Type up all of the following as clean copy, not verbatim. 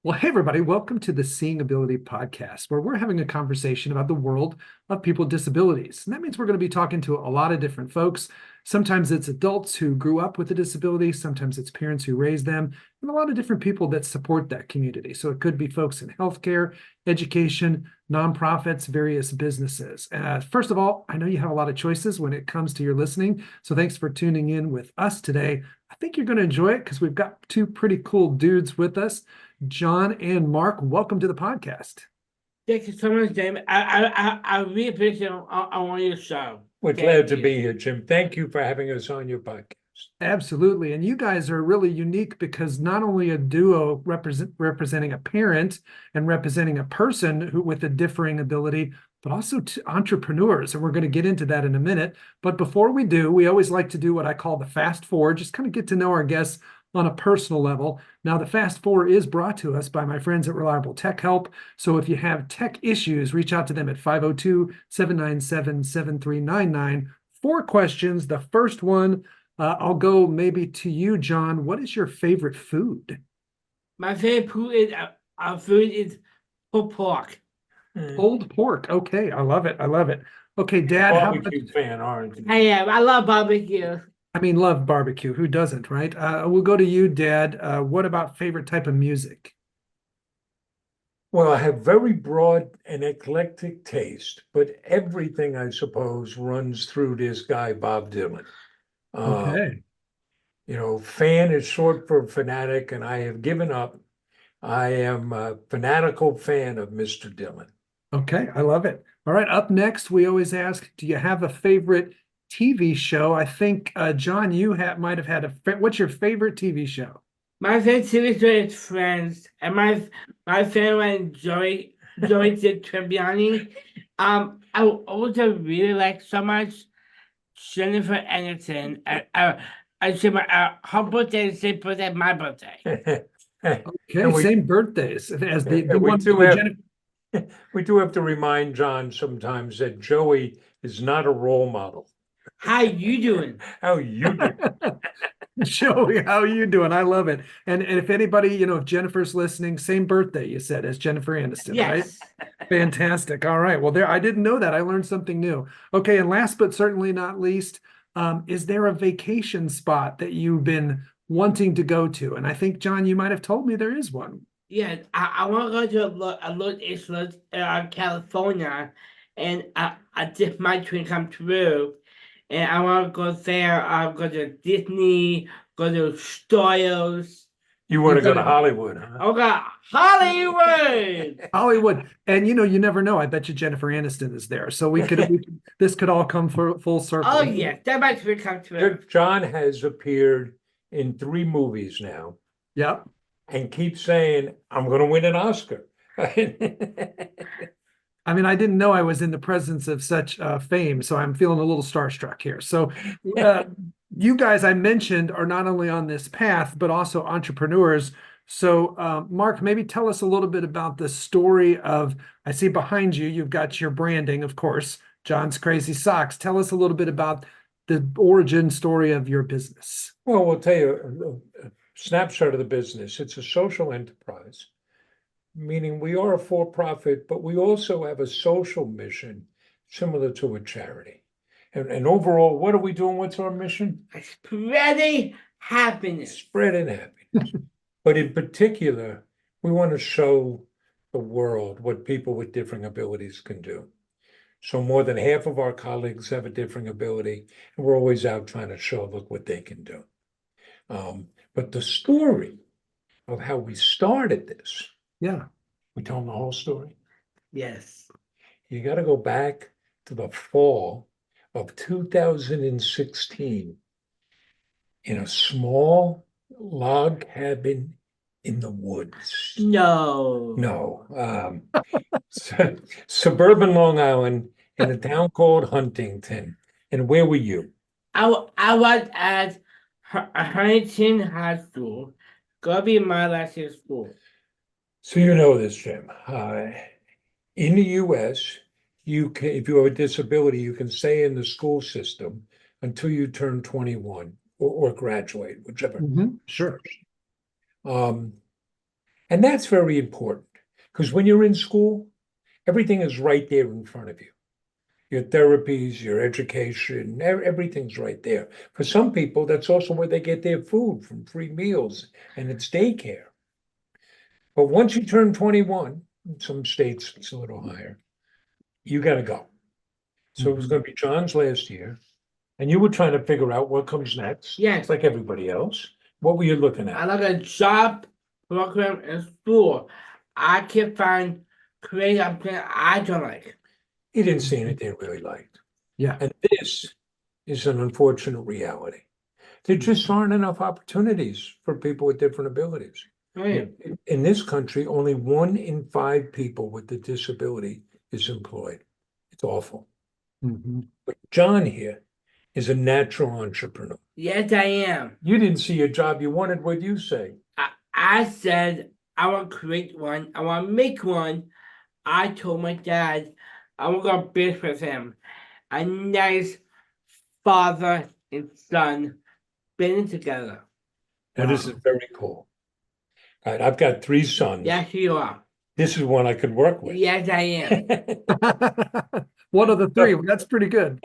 Well, hey, everybody, welcome to the Seeing Ability podcast, where we're having a conversation about the world of people with disabilities. And that means we're going to be talking to a lot of different folks. Sometimes it's adults who grew up with a disability, sometimes it's parents who raised them, and a lot of different people that support that community. So it could be folks in healthcare, education, nonprofits, various businesses. First of all, I know you have a lot of choices when it comes to your listening. So thanks for tuning in with us today. I think you're going to enjoy it because we've got two pretty cool dudes with us. John and Mark, welcome to the podcast. Thank you so much, David. I really appreciate on your show. We're Thank glad to you. be here, Jim. Thank you for having us on your podcast. Absolutely. And you guys are really unique because not only a duo representing a parent and representing a person who with a differing ability, but also to entrepreneurs. And we're going to get into that in a minute. But before we do, we always like to do what I call the fast four, just kind of get to know our guests on a personal level. Now, the Fast Four is brought to us by my friends at Reliable Tech Help. So if you have tech issues, reach out to them at 502-797-7399. Four questions. The first one, I'll go maybe to you, John. What is your favorite food? My favorite food is pulled pork. Pulled pork. Okay, I love it. I love it. Okay, Dad, how about, Barbecue fan, aren't you? I am. I love barbecue. I mean, love barbecue. Who doesn't, right? We'll go to you, Dad. What about favorite type of music? Well, I have very broad and eclectic taste, but everything, I suppose, runs through this guy, Bob Dylan. Okay. Fan is short for fanatic, and I have given up. I am a fanatical fan of Mr. Dylan. Okay, I love it. All right, up next, we always ask, do you have a favorite TV show? I think, John, you might have had what's your favorite TV show? My favorite TV show is Friends, and my favorite Joey Tribbiani. I also really like so much Jennifer Aniston. I say her birthday is the same birthday as my birthday. Okay, same birthdays as the we one do with have Jennifer. we do have to remind John sometimes that Joey is not a role model. How you doing? How you do? Joey, how are you doing? I love it. And if anybody, if Jennifer's listening, same birthday, you said, as Jennifer Aniston, right? Yes. Fantastic. All right. Well, I didn't know that. I learned something new. Okay. And last but certainly not least, is there a vacation spot that you've been wanting to go to? And I think, John, you might have told me there is one. Yeah, I want to go to a little island in California, and I did my dream come true. And I want to go there. I'll go to Disney, go to Studios. You want to go to Hollywood, huh? Oh God, Hollywood! Hollywood. And you never know. I bet you Jennifer Aniston is there. So this could all come full circle. Oh yeah, that my dream come true. John has appeared in 3 movies now Yep. and keeps saying, I'm going to win an Oscar. I mean, I didn't know I was in the presence of such fame, so I'm feeling a little starstruck here. So, you guys I mentioned are not only on this path, but also entrepreneurs. So, Mark, maybe tell us a little bit about the story of, I see behind you, you've got your branding, of course, John's Crazy Socks. Tell us a little bit about the origin story of your business. Well, we'll tell you a snapshot of the business. It's a social enterprise, meaning we are a for-profit, but we also have a social mission similar to a charity. And overall, what are we doing? What's our mission? Spreading happiness. Spreading happiness. But in particular, we want to show the world what people with differing abilities can do. So more than half of our colleagues have a differing ability, and we're always out trying to show, look what they can do. But the story of how we started this, Yeah. we told the whole story. Yes. You got to go back to the fall of 2016 in a small log cabin in the woods. No. Suburban Long Island in a town called Huntington. And where were you? I was at Huntington High School. Go be my last year school. So you know this, Jim. In the US, you can, if you have a disability, you can stay in the school system until you turn 21 or graduate, whichever. Sure. And And that's very important because when you're in school, everything is right there in front of you. Your therapies, your education, everything's right there. For some people, that's also where they get their food from free meals and it's daycare. But once you turn 21, in some states it's a little higher, you got to go. So it was going to be John's last year, and you were trying to figure out what comes next. Yes. Like everybody else. What were you looking I at? like a job program in school. I can find creative something I don't like. He didn't see anything he really liked. Yeah. And this is an unfortunate reality. There just aren't enough opportunities for people with different abilities. Right. In this country, only 1 in 5 people with a disability is employed. It's awful. Mhm. But John here is a natural entrepreneur. Yes, I am. You didn't see a job you wanted, what'd you say? I said I want to create one. I want to make one. I told my dad I want to go business with him. A nice father and son been together. Now, this is very cool. All right, I've got 3 sons. Yes, you are. This is one I could work with. Yes, I am. One of the 3. That's pretty good.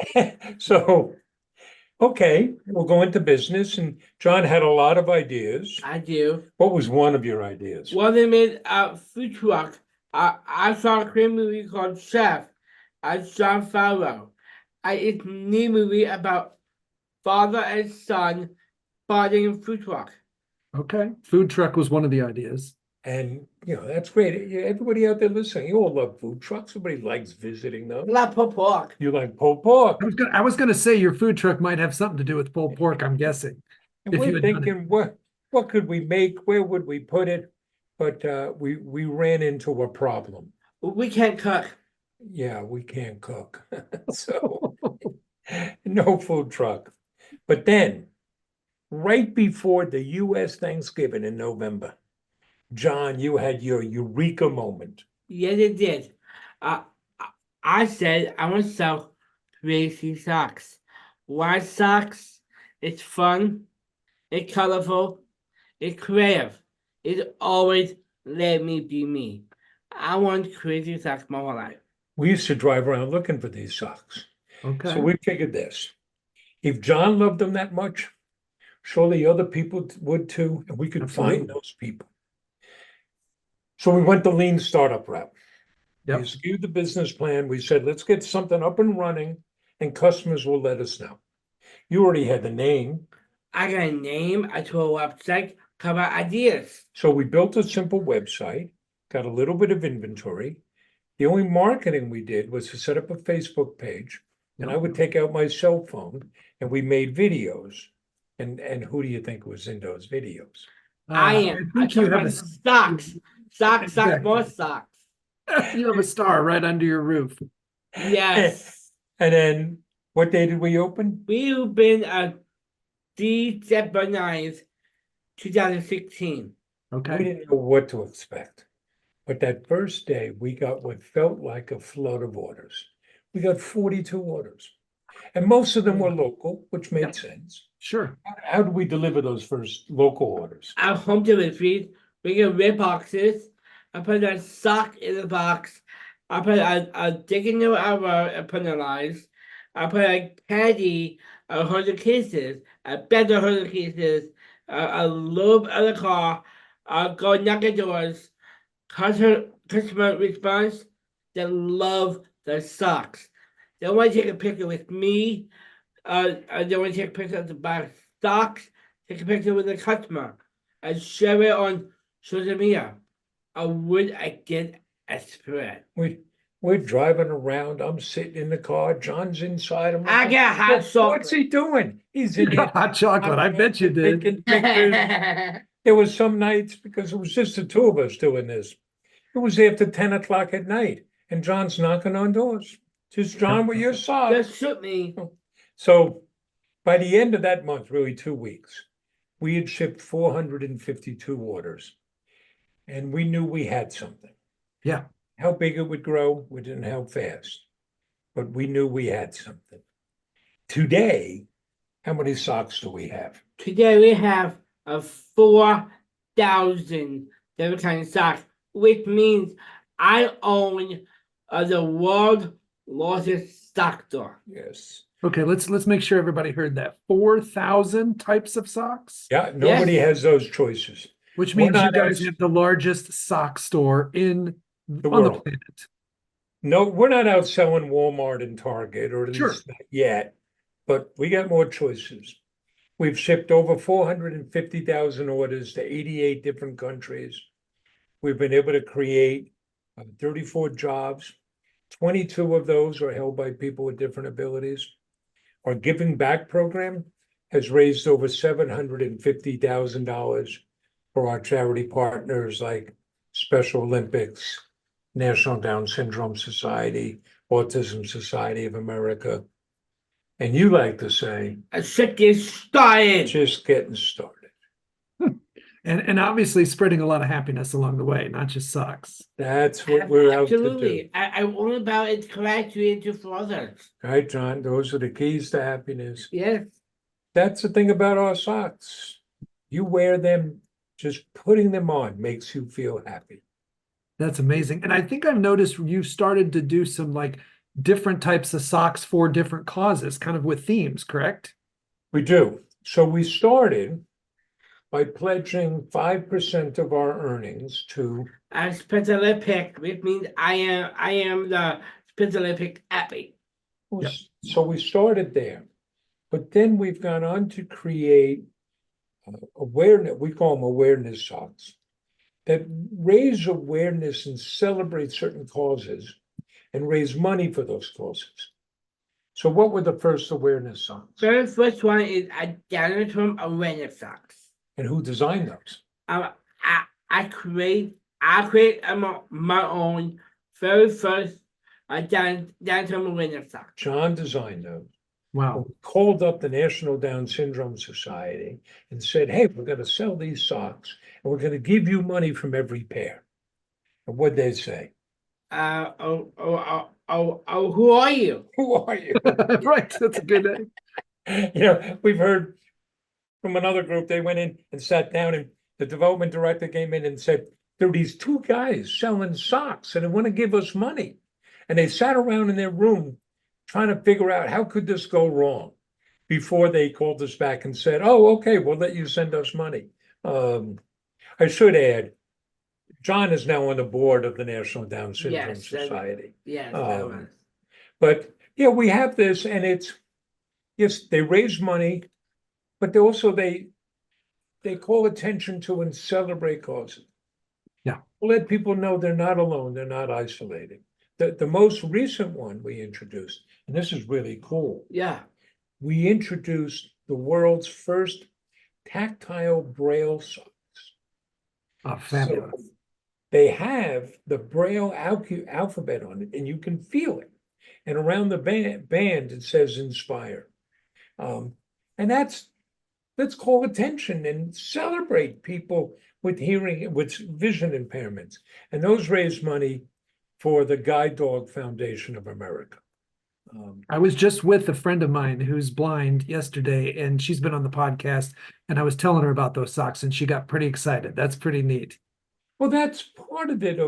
So, okay, we'll go into business. And John had a lot of ideas. I do. What was one of your ideas? Well, they made a food truck. I saw a Korean movie called Chef. John Favreau. It's a new movie about father and son starting a food truck. Okay. Food truck was one of the ideas. And, that's great. Everybody out there listening, you all love food trucks. Everybody likes visiting them. I love pulled pork. You like pulled pork. I was gonna say your food truck might have something to do with pulled pork, I'm guessing. And If you we're had done it. thinking, what could we make? Where would we put it? But we ran into a problem. We can't cook. Yeah, we can't cook. So no food truck. But then, right before the US Thanksgiving in November, John, you had your eureka moment. Yes, it did. I said I want to sell crazy socks. Why socks? It's fun. It's colorful. It's creative. It always let me be me. I want crazy socks my whole life. We used to drive around looking for these socks. Okay. So we figured this. If John loved them that much, surely other people would too, and we could find Absolutely. those people. So we went the lean startup route. Yep. We skewed the business plan. We said, let's get something up and running, and customers will let us know. You already had the name. I got a name, I told a website, cover ideas. So we built a simple website, got a little bit of inventory. The only marketing we did was to set up a Facebook page, and I would take out my cell phone and we made videos. And who do you think was in those videos? I am. I think you talk have about a socks. Socks, Exactly. more socks. you have a star right under your roof. Yes. And then what day did we open? We've been December 9th, 2016. We Okay. didn't know what to expect. But that first day, we got what felt like a flood of orders. We got 42 orders. And most of them were local, which made sense. Sure. How do we deliver those first local orders? Our home delivery, we get red boxes. I put a sock in the box. I put a dick in the hour and put it lines. I put a candy, 100 cases, a bed of 100 cases, a lobe of the car, go knock at doors. Customer response, they love the socks. They want to take a picture with me. They want to take a picture of the box socks, take a picture with the customer, and share it on social media. Would I get a spread? We're driving around. I'm sitting in the car. John's inside. I'm I like, got hot What's chocolate. he doing? He's You in here got hot chocolate. I bet you did. taking pictures. There was some nights, because it was just the 2 of us doing this. It was after 10 o'clock at night, and John's knocking on doors. Just John with your socks. Just shoot me. So by the end of that month, really 2 weeks, we had shipped 452 orders. And we knew we had something. Yeah. How big it would grow, we didn't know how fast. But we knew we had something. Today, how many socks do we have? Today we have 4,000 different kinds of socks, which means I own the world's largest sock store. Yes. Okay, let's make sure everybody heard that. 4,000 types of socks, Yeah, nobody Yes. has those choices. which We're means you not guys outs- have the largest sock store on the world. planet. No, we're not out selling Walmart and Target, or at Sure. least not yet, but we got more choices. We've shipped over 450,000 orders to 88 different countries. We've been able to create 34 jobs. 22 of those are held by people with different abilities. Our Giving Back program has raised over $750,000 for our charity partners like Special Olympics, National Down Syndrome Society, Autism Society of America. And you like to say, A shit gets started. just getting started. And obviously spreading a lot of happiness along the way, not just socks. That's what we're out to do. Absolutely. I want about it correct you into for others. Right, John? Those are the keys to happiness. Yes. That's the thing about our socks. You wear them, just putting them on makes you feel happy. That's amazing. And I think I've noticed you've started to do some like different types of socks for different causes, kind of with themes, correct? We do. So we started by pledging 5% of our earnings to, I'm Special Olympic, which means I am the Special Olympic athlete. Yep. So we started there. But then we've gone on to create awareness, we call them awareness socks, that raise awareness and celebrate certain causes and raise money for those causes. So what were the first awareness socks? Very first one is a janitor awareness socks. And who designed those? I create my own very first janitor awareness socks. John designed those. Wow. Called up the National Down Syndrome Society and said, hey, we're going to sell these socks and we're going to give you money from every pair. And what'd they say? Who are you? Who are you? Right, that's a good name. You know, we've heard from another group, they went in and sat down and the development director came in and said, there are these two guys selling socks and they want to give us money. And they sat around in their room trying to figure out how could this go wrong before they called us back and said, oh, okay, we'll let you send us money. I should add, John is now on the board of the National Down Syndrome Yes, Society. Yes, But yeah, we have this and it's, yes, they raise money, but they also, they call attention to and celebrate causes. Yeah. Let people know they're not alone, they're not isolated. The most recent one we introduced, and this is really cool. yeah. We introduced the world's first tactile Braille socks. Oh, fabulous. So they have the Braille alphabet on it, and you can feel it. And around the band, it says inspire. And let's call attention and celebrate people with hearing, with vision impairments. And those raise money for the Guide Dog Foundation of America. I was just with a friend of mine who's blind yesterday, and she's been on the podcast, and I was telling her about those socks, and she got pretty excited. That's pretty neat. Well, that's part of it.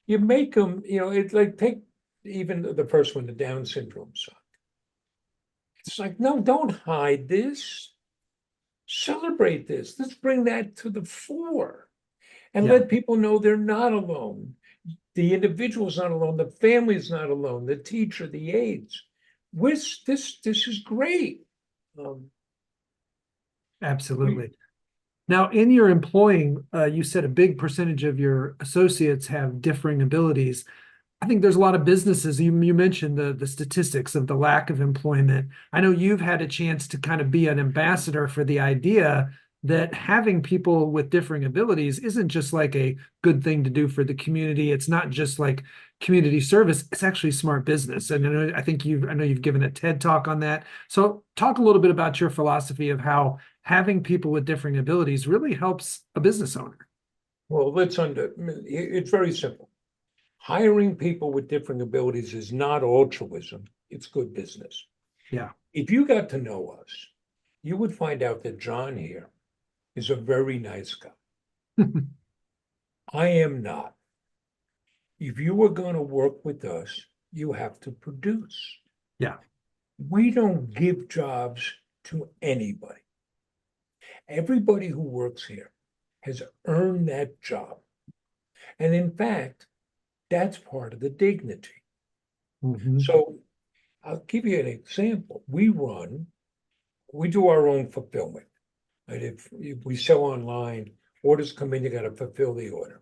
You make them, you know, it's like take even the first one, the Down syndrome sock. It's like, no, don't hide this. Celebrate this. Let's bring that to the fore and Yeah. let people know they're not alone. The individual's not alone. The family's not alone. The teacher, the aides. This is great. Absolutely. Now, in your employing, you said a big percentage of your associates have differing abilities. I think there's a lot of businesses, you mentioned the statistics of the lack of employment. I know you've had a chance to kind of be an ambassador for the idea that having people with differing abilities isn't just like a good thing to do for the community. It's not just like community service. It's actually smart business. And I know you've given a TED talk on that. So talk a little bit about your philosophy of how having people with differing abilities really helps a business owner. Well, it's very simple. Hiring people with different abilities is not altruism. It's good business. Yeah. If you got to know us, you would find out that John here is a very nice guy. I am not. If you are going to work with us, you have to produce. Yeah. We don't give jobs to anybody. Everybody who works here has earned that job. And in fact, that's part of the dignity. Mhm. So I'll give you an example. We do our own fulfillment. Right? If we sell online, orders come in, you got to fulfill the order.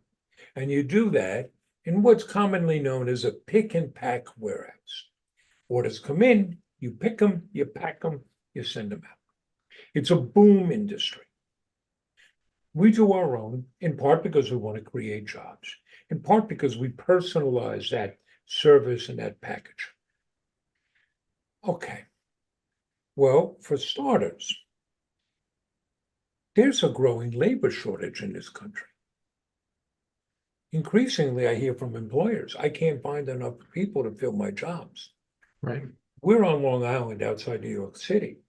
And you do that in what's commonly known as a pick and pack warehouse. Orders come in, you pick them, you pack them, you send them out. It's a boom industry. We do our own, in part because we want to create jobs, in part because we personalize that service and that package. Okay. Well, for starters, there's a growing labor shortage in this country. Increasingly, I hear from employers, I can't find enough people to fill my jobs. Right. We're on Long Island outside New York City.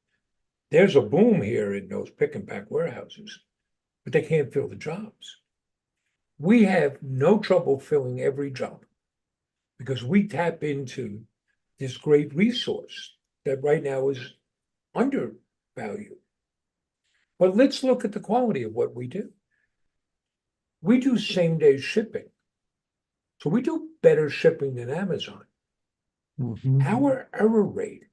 There's a boom here in those pick and pack warehouses, but they can't fill the jobs. We have no trouble filling every job because we tap into this great resource that right now is undervalued. But let's look at the quality of what we do. We do same day shipping. So we do better shipping than Amazon. Mhm. Our error rate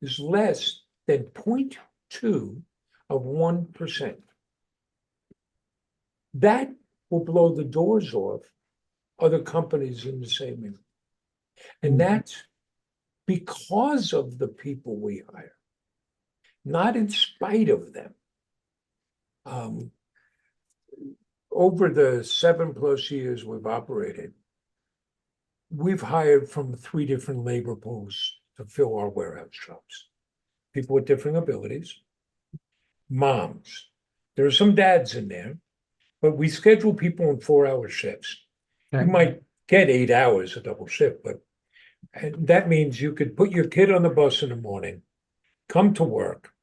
is less than 0.2 of 1%. That will blow the doors off other companies in the same area. And Mhm. that's because of the people we hire, not in spite of them. Over the 7+ years we've operated, we've hired from 3 different labor pools to fill our warehouse jobs. People with different abilities, moms. There are some dads in there, but we schedule people in 4-hour shifts. Okay. You might get 8 hours a double shift, but and that means you could put your kid on the bus in the morning, come to work,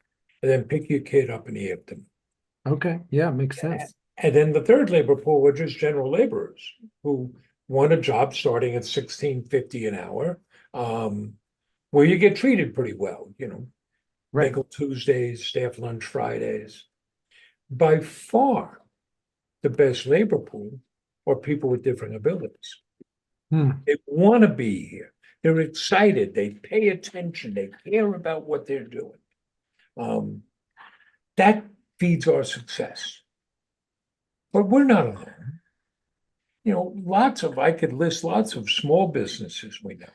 and then pick your kid up in the afternoon. Okay. Yeah, makes sense. And then the third labor pool were just general laborers who want a job starting at $16.50 an hour, where you get treated pretty well, Right. Bagel Tuesdays, staff lunch Fridays. By far, the best labor pool are people with different abilities. Hmm. They want to be here. They're excited. They pay attention. They care about what they're doing. That feeds our success. But we're not alone. I could list lots of small businesses we know.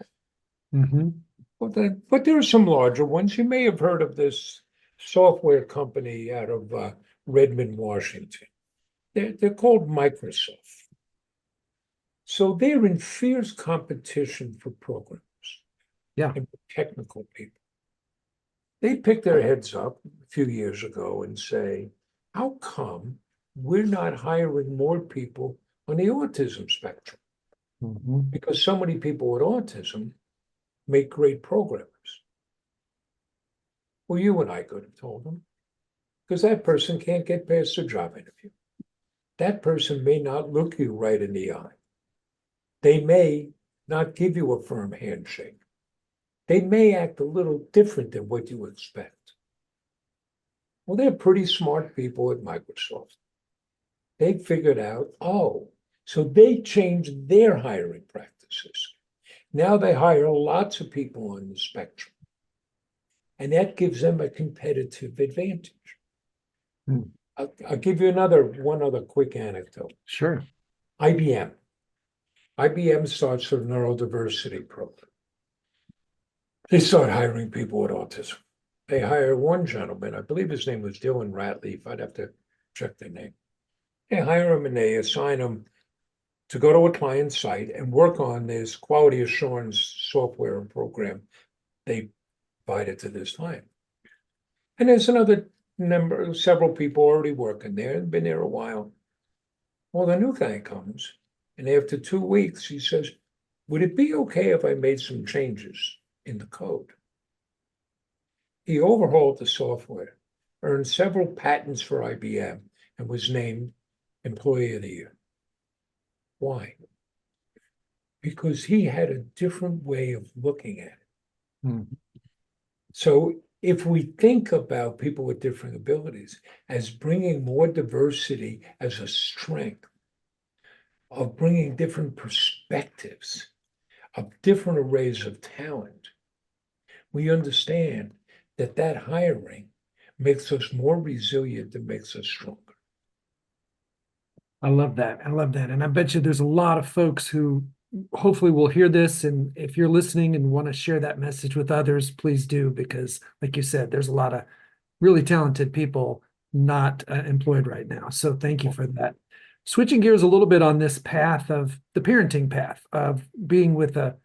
Mhm. But there are some larger ones. You may have heard of this software company out of Redmond, Washington. They're called Microsoft. So they're in fierce competition for programs. Yeah. And for technical people. They pick their heads up a few years ago and say, how come we're not hiring more people on the autism spectrum? Mhm. Because so many people with autism make great programmers. Well, you and I could have told them, because that person can't get past a job interview. That person may not look you right in the eye. They may not give you a firm handshake. They may act a little different than what you expect. Well, they're pretty smart people at Microsoft. They figured out, so they changed their hiring practices. Now they hire lots of people on the spectrum. And that gives them a competitive advantage. Hmm. I'll give you one other quick anecdote. Sure. IBM. IBM starts their neurodiversity program. They start hiring people with autism. They hire one gentleman, I believe his name was Dylan Ratliff. I'd have to check the name. They hire him and they assign him to go to a client site and work on this quality assurance software and program they provided to this client. And there's several people already working there and been there a while. Well, the new guy comes, and after 2 weeks, he says, would it be okay if I made some changes in the code? He overhauled the software, earned several patents for IBM, and was named Employee of the Year. Why? Because he had a different way of looking at it. Hmm. So if we think about people with different abilities as bringing more diversity as a strength, of bringing different perspectives, of different arrays of talent, we understand that that hiring makes us more resilient and makes us stronger. I love that. I love that. And I bet you there's a lot of folks who hopefully will hear this. And if you're listening and want to share that message with others, please do, because like you said, there's a lot of really talented people not employed right now. So thank you for that. Switching gears a little bit on this path of the parenting path of being with a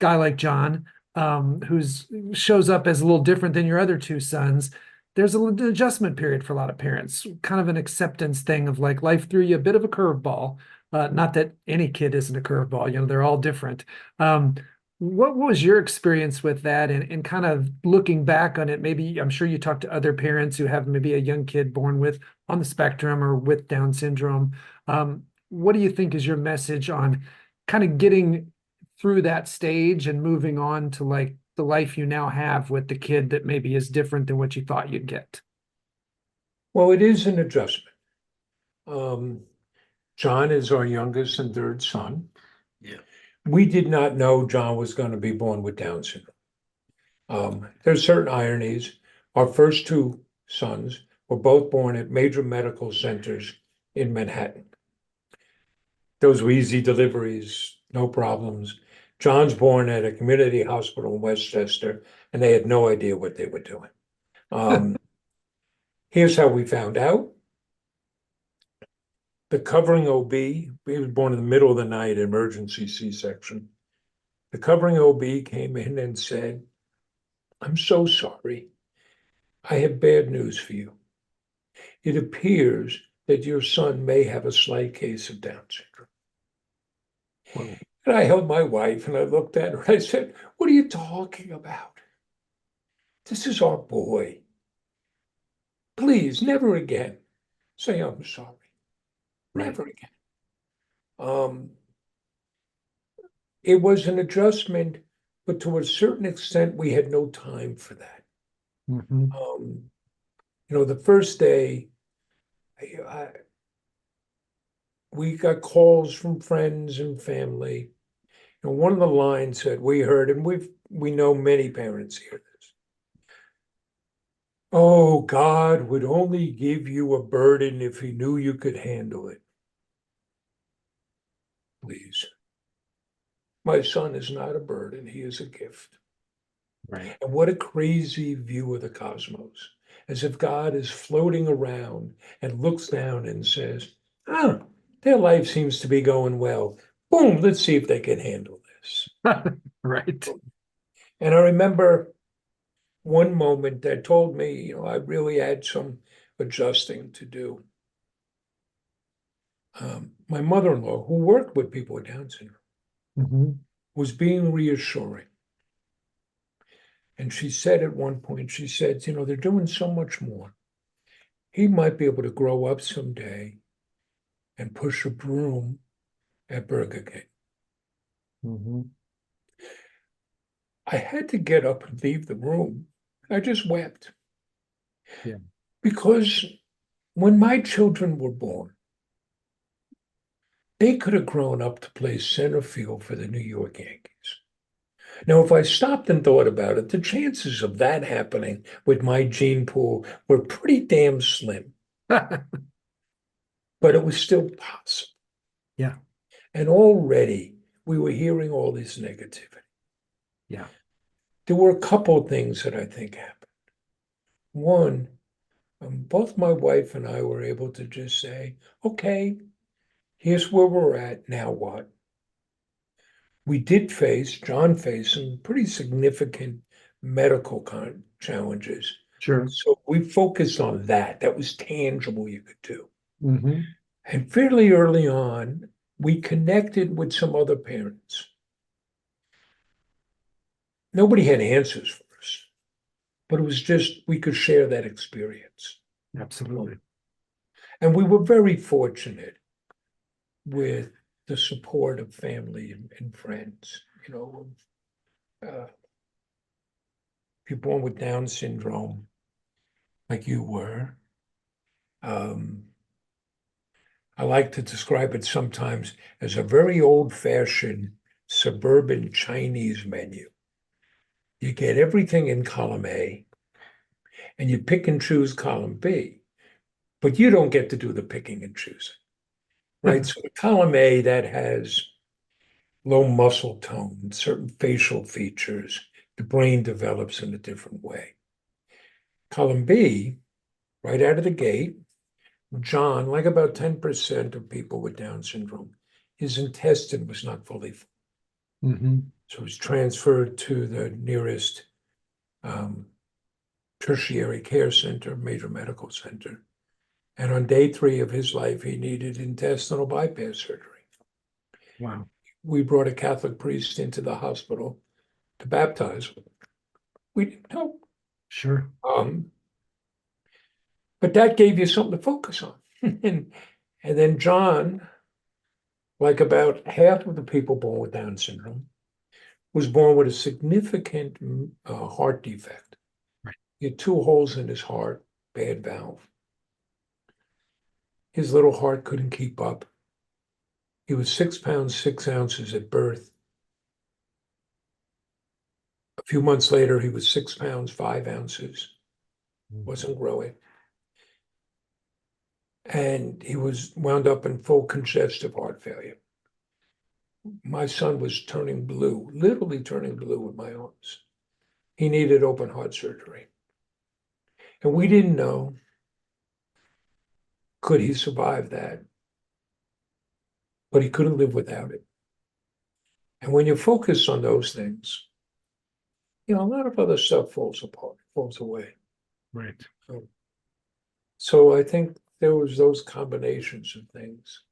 guy like John, who's shows up as a little different than your other two sons. There's an adjustment period for a lot of parents, kind of an acceptance thing of like life threw you a bit of a curveball. Not that any kid isn't a curveball, they're all different. What was your experience with that and kind of looking back on it? Maybe I'm sure you talked to other parents who have maybe a young kid born with on the spectrum or with Down syndrome. What do you think is your message on kind of getting through that stage and moving on to like the life you now have with the kid that maybe is different than what you thought you'd get? Well, it is an adjustment. John is our youngest and third son. Yeah. We did not know John was going to be born with Down syndrome. There's certain ironies. Our first two sons were both born at major medical centers in Manhattan. Those were easy deliveries, no problems. John's born at a community hospital in Westchester, and they had no idea what they were doing. Here's how we found out. The covering OB, he was born in the middle of the night, emergency C-section. The covering OB came in and said, "I'm so sorry. I have bad news for you. It appears that your son may have a slight case of Down syndrome." Wow. And I held my wife and I looked at her. I said, "What are you talking about? This is our boy. Please, never again say I'm sorry. Never again." It was an adjustment, but to a certain extent, we had no time for that. Mhm. The first day, we got calls from friends and family. One of the lines that we heard, and we know many parents hear this. "Oh, God would only give you a burden if he knew you could handle it." Please. My son is not a burden, he is a gift. Right. And what a crazy view of the cosmos, as if God is floating around and looks down and says, "Oh, their life seems to be going well. Boom, let's see if they can handle this." Right. And I remember one moment that told me, I really had some adjusting to do. My mother-in-law, who worked with people with Down syndrome, Mhm. was being reassuring. And she said at one point, she said, "They're doing so much more. He might be able to grow up someday and push a broom at Burger King." Mhm. I had to get up and leave the room. I just wept. Yeah. Because when my children were born, they could have grown up to play center field for the New York Yankees. Now, if I stopped and thought about it, the chances of that happening with my gene pool were pretty damn slim, but it was still possible. Yeah. And already we were hearing all this negativity. Yeah. There were a couple of things that I think happened. One, both my wife and I were able to just say, "Okay, here's where we're at. Now what?" John faced some pretty significant medical challenges. Sure. So we focused on that. That was tangible you could do. Mhm. And fairly early on, we connected with some other parents. Nobody had answers for us, but it was just we could share that experience. Absolutely. And we were very fortunate with the support of family and friends, if you're born with Down syndrome, like you were, I like to describe it sometimes as a very old-fashioned suburban Chinese menu. You get everything in column A, and you pick and choose column B, but you don't get to do the picking and choosing, right? So column A, that has low muscle tone, certain facial features, the brain develops in a different way. Column B, right out of the gate, John, like about 10% of people with Down syndrome, his intestine was not fully full. So he was transferred to the nearest tertiary care center, major medical center. And on day 3 of his life, he needed intestinal bypass surgery. Wow. We brought a Catholic priest into the hospital to baptize. We didn't know. Sure. But that gave you something to focus on. and then John, like about half of the people born with Down syndrome, was born with a significant heart defect. Right. He had 2 holes in his heart, bad valve. His little heart couldn't keep up. He was 6 pounds, 6 ounces at birth. A few months later, he was 6 pounds, 5 ounces, wasn't growing. And he was wound up in full congestive heart failure. My son was turning blue, literally turning blue in my arms. He needed open heart surgery. And we didn't know, could he survive that? But he couldn't live without it. And when you focus on those things, a lot of other stuff falls apart, falls away. Right. So I think there was those combinations of things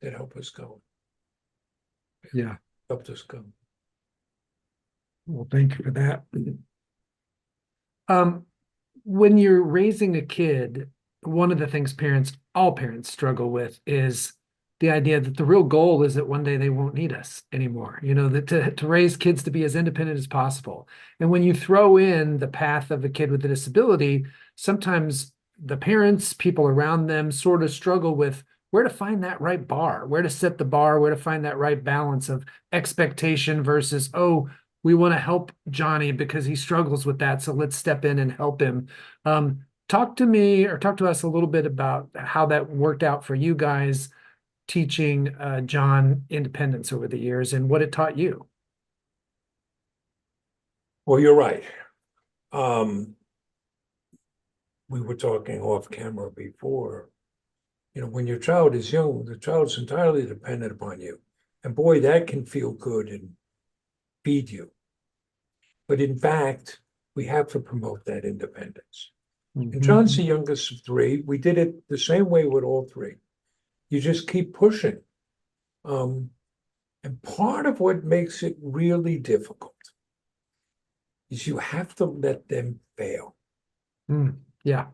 that helped us go. Yeah. Helped us go. Well, thank you for that. When you're raising a kid, one of the things all parents struggle with is the idea that the real goal is that one day they won't need us anymore, that to raise kids to be as independent as possible. And when you throw in the path of a kid with a disability, sometimes the parents, people around them sort of struggle with where to find that right bar, where to set the bar, where to find that right balance of expectation versus, oh, we want to help Johnny because he struggles with that, so let's step in and help him. Talk to us a little bit about how that worked out for you guys teaching John independence over the years and what it taught you. Well, you're right. We were talking off camera before. When your child is young, the child's entirely dependent upon you. And boy, that can feel good and feed you. But in fact, we have to promote that independence. And John's the youngest of 3. We did it the same way with all 3. You just keep pushing. And part of what makes it really difficult is you have to let them fail. Yeah.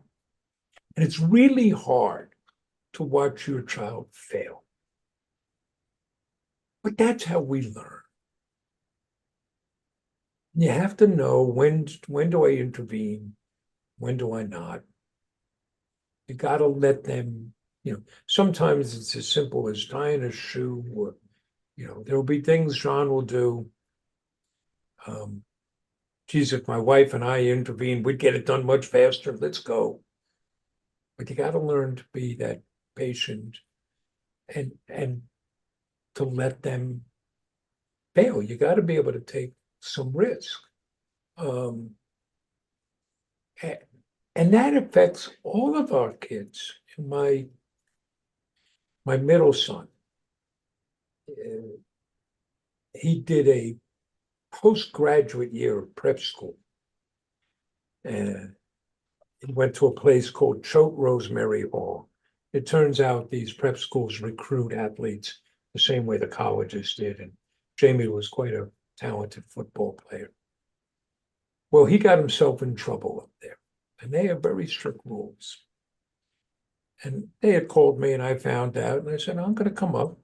And it's really hard to watch your child fail. But that's how we learn. You have to know when do I intervene? When do I not? You got to let them, sometimes it's as simple as tying a shoe or, there'll be things John will do. Geez, if my wife and I intervene, we'd get it done much faster. Let's go. But you got to learn to be that patient and to let them fail. You got to be able to take some risk. And that affects all of our kids. My middle son, he did a postgraduate year of prep school. And he went to a place called Choate Rosemary Hall. It turns out these prep schools recruit athletes the same way the colleges did. And Jamie was quite a talented football player. Well, he got himself in trouble up there. And they have very strict rules. And they had called me and I found out. And I said, I'm going to come up.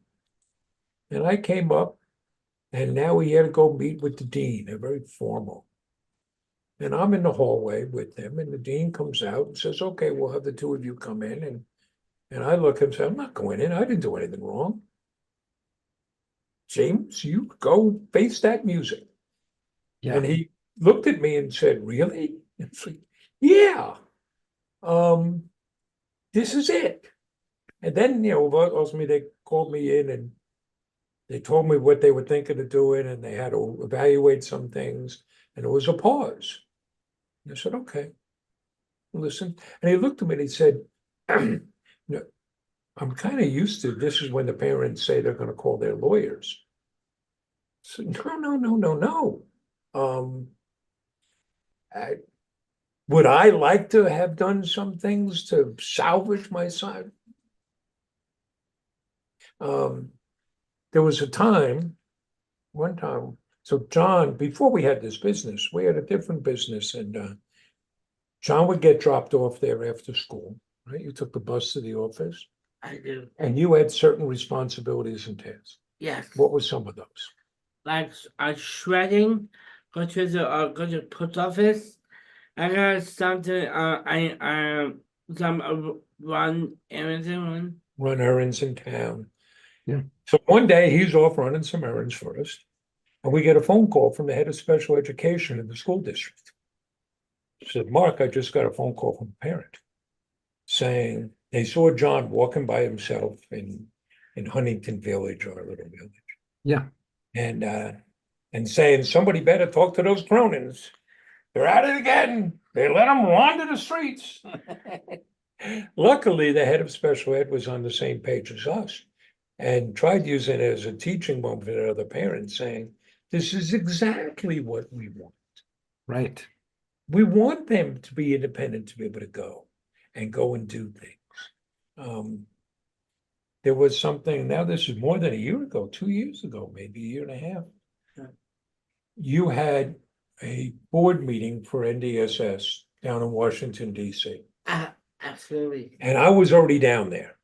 And I came up, and now he had to go meet with the dean, they're very formal. And I'm in the hallway with them, and the dean comes out and says, okay, we'll have the two of you come in. And I look and say, I'm not going in, I didn't do anything wrong. James, you go face that music. Yeah. And he looked at me and said, really? It's like, yeah. This is it. And then, ultimately they called me in and they told me what they were thinking of doing, and they had to evaluate some things, and it was a pause. And I said, okay, listen. And he looked at me and he said, no, I'm kind of used to this is when the parents say they're going to call their lawyers. I said, no. Would I like to have done some things to salvage my son? There was one time, so John, before we had this business, we had a different business, and John would get dropped off there after school, right? You took the bus to the office, I do. and you had certain responsibilities and tasks. Yes. What were some of those? Like shredding, go to the post office. I got something. Run errands and run. Run errands in town. Yeah. So one day he's off running some errands for us, and we get a phone call from the head of special education in the school district. He said, Mark, I just got a phone call from a parent saying they saw John walking by himself in Huntington Village, our little village. Yeah. And saying somebody better talk to those Cronins. They're at it again. They let them wander the streets. Luckily, the head of special ed was on the same page as us and tried using it as a teaching moment for other parents, saying, this is exactly what we want. Right. We want them to be independent, to be able to go and do things. There was something, now this is more than a year ago, 2 years ago, maybe a year and a half. You had a board meeting for NDSS down in Washington, D.C. Absolutely. And I was already down there.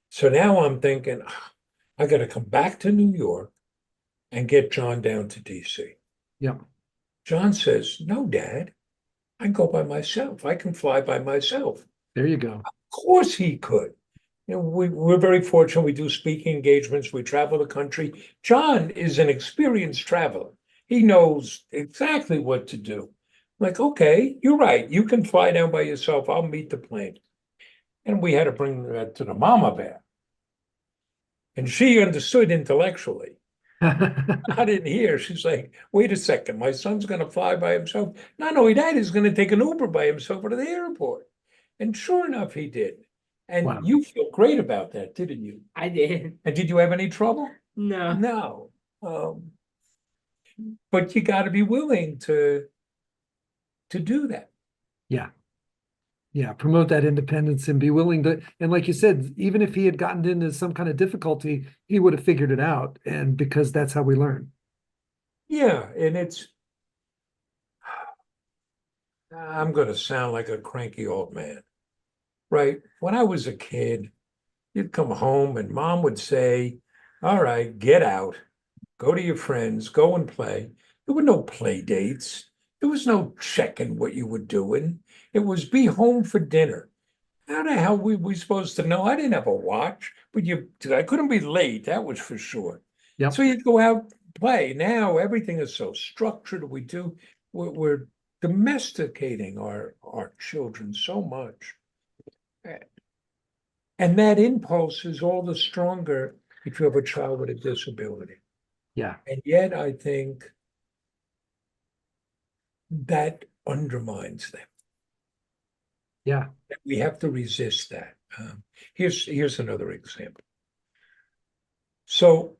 So now I'm thinking, I got to come back to New York and get John down to D.C. Yeah. John says, no, Dad, I can go by myself. I can fly by myself. There you go. Of course he could. We're very fortunate. We do speaking engagements. We travel the country. John is an experienced traveler. He knows exactly what to do. I'm like, okay, you're right. You can fly down by yourself. I'll meet the plane. And we had to bring that to the mama bear. And she understood intellectually. I didn't hear. She's like, wait a second, my son's going to fly by himself. Not only that, he's going to take an Uber by himself to the airport. And sure enough, he did. And Wow. you feel great about that, didn't you? I did. And did you have any trouble? No. No. But you got to be willing to do that. Yeah. Yeah. Promote that independence and be willing to, and like you said, even if he had gotten into some kind of difficulty, he would have figured it out. And because that's how we learn. Yeah. And I'm going to sound like a cranky old man, right? When I was a kid, you'd come home and mom would say, all right, get out, go to your friends, go and play. There were no play dates. There was no checking what you were doing. It was be home for dinner. How the hell were we supposed to know? I didn't have a watch, but I couldn't be late, that was for sure. Yep. So you'd go out, play. Now everything is so structured. We're domesticating our children so much. And that impulse is all the stronger if you have a child with a disability. Yeah. And yet I think that undermines them. Yeah. We have to resist that. Here's another example. So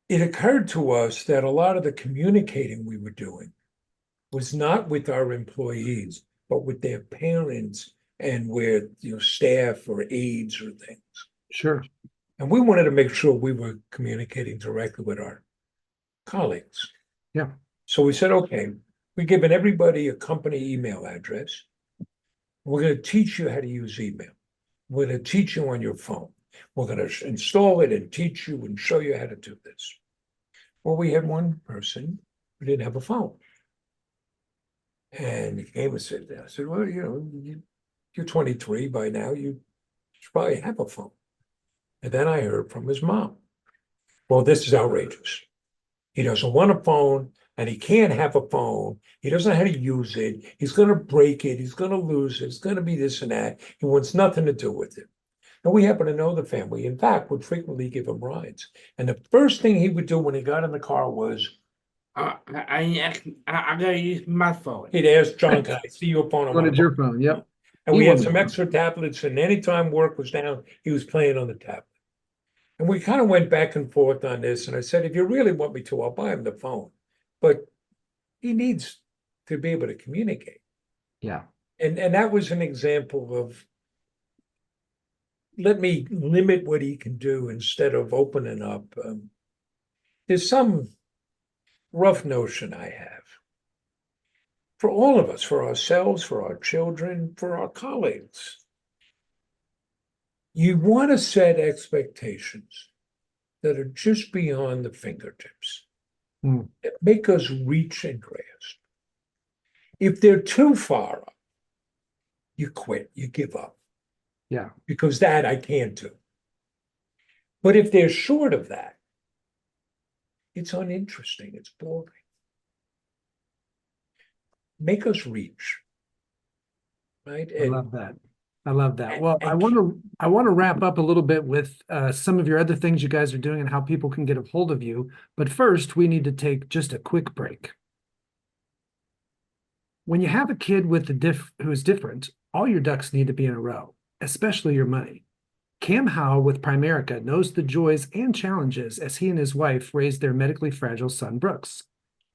it occurred to us that a lot of the communicating we were doing was not with our employees, but with their parents and with staff or aides or things. Sure. And we wanted to make sure we were communicating directly with our colleagues. Yeah. So we said, okay, we're giving everybody a company email address. We're going to teach you how to use email. We're going to teach you on your phone. We're going to install it and teach you and show you how to do this. Well, we had one person who didn't have a phone. And he came and said, I said, well, you're 23 by now, you should probably have a phone. And then I heard from his mom. Well, this is outrageous. He doesn't want a phone and he can't have a phone. He doesn't know how to use it. He's going to break it. He's going to lose it. It's going to be this and that. He wants nothing to do with it. And we happen to know the family. In fact, would frequently give him rides. And the first thing he would do when he got in the car was, I gotta use my phone. he'd ask John, can I see your phone? I want Wanted to your phone, yep. And He we had wanted some one. extra tablets, and anytime work was down, he was playing on the tablet. And we kind of went back and forth on this, and I said, if you really want me to, I'll buy him the phone. But he needs to be able to communicate. Yeah. And that was an example of, let me limit what he can do instead of opening up. There's some rough notion I have. For all of us, for ourselves, for our children, for our colleagues. You want to set expectations that are just beyond the fingertips, that make us reach and grasp. If they're too far up, you quit, you give up. Yeah. Because that I can't do. But if they're short of that, it's uninteresting, it's boring. Make us reach. Right? I love that. I love that. Well, I and- want to wrap up a little bit with some of your other things you guys are doing and how people can get a hold of you. But first, we need to take just a quick break. When you have a kid with who is different, all your ducks need to be in a row, especially your money. Cam Howell with Primerica knows the joys and challenges as he and his wife raise their medically fragile son, Brooks.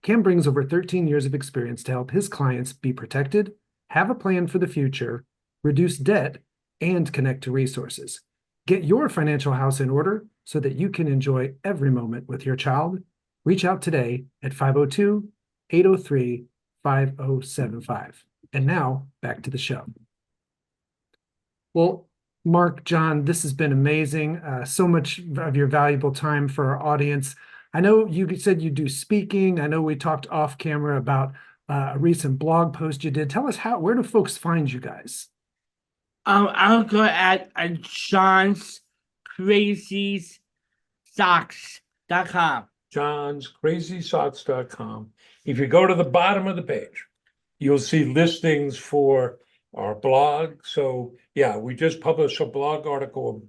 Cam brings over 13 years of experience to help his clients be protected, have a plan for the future, reduce debt, and connect to resources. Get your financial house in order so that you can enjoy every moment with your child. Reach out today at 502-803-5075. And now back to the show. Well, Mark, John, this has been amazing. So much of your valuable time for our audience. I know you said you do speaking. I know we talked off camera about a recent blog post you did. Tell us where do folks find you guys? I'll go at johnscrazysocks.com. johnscrazysocks.com. If you go to the bottom of the page, you'll see listings for our blog. So yeah, we just published a blog article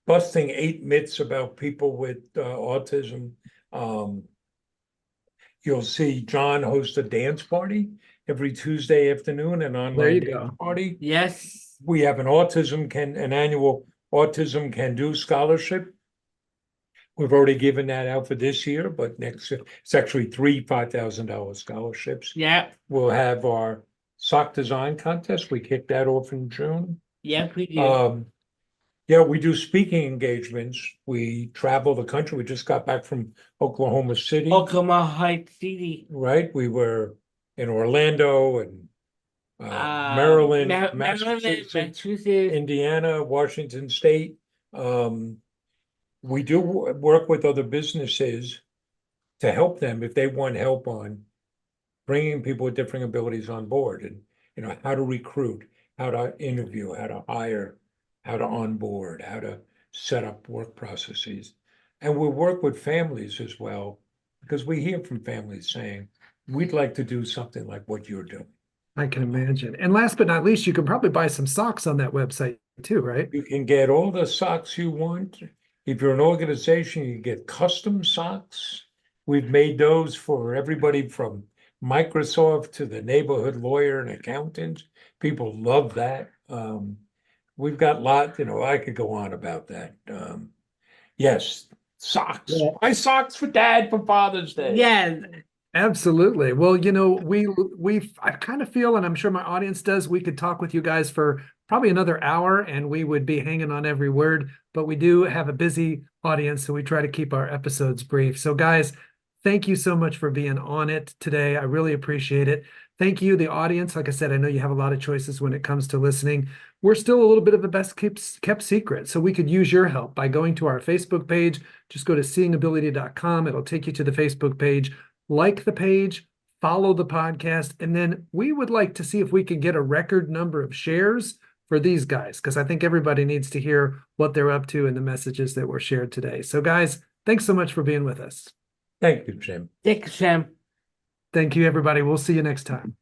busting 8 myths about people with autism. You'll see John host a dance party every Tuesday afternoon, an online dance party. Yes. We have an annual Autism Can Do scholarship. We've already given that out for this year, but next it's actually 3 $5,000 scholarships. Yeah. We'll have our sock design contest. We kicked that off in June. Yeah, we do. Yeah, we do speaking engagements. We travel the country. We just got back from Oklahoma City. Oklahoma City. Right? We were in Orlando and Maryland, Massachusetts, Indiana, Washington State. We do work with other businesses to help them if they want help on bringing people with different abilities on board, and how to recruit, how to interview, how to hire, how to onboard, how to set up work processes. And we work with families as well, because we hear from families saying, we'd like to do something like what you're doing. I can imagine. And last but not least, you can probably buy some socks on that website too, right? You can get all the socks you want. If you're an organization, you get custom socks. We've made those for everybody from Microsoft to the neighborhood lawyer and accountant. People love that. We've got lots, I could go on about that. Yes, socks. Yeah. My socks for Dad for Father's Day. Yeah. Absolutely. Well, I kind of feel, and I'm sure my audience does, we could talk with you guys for probably another hour and we would be hanging on every word, but we do have a busy audience, so we try to keep our episodes brief. So guys, thank you so much for being on it today. I really appreciate it. Thank you, the audience. Like I said, I know you have a lot of choices when it comes to listening. We're still a little bit of a best kept secret, so we could use your help by going to our Facebook page. Just go to seeingability.com. It'll take you to the Facebook page. Like the page, follow the podcast, and then we would like to see if we can get a record number of shares for these guys, because I think everybody needs to hear what they're up to and the messages that were shared today. So guys, thanks so much for being with us. Thank you, Jim. Thanks, Sam. Thank you, everybody. We'll see you next time.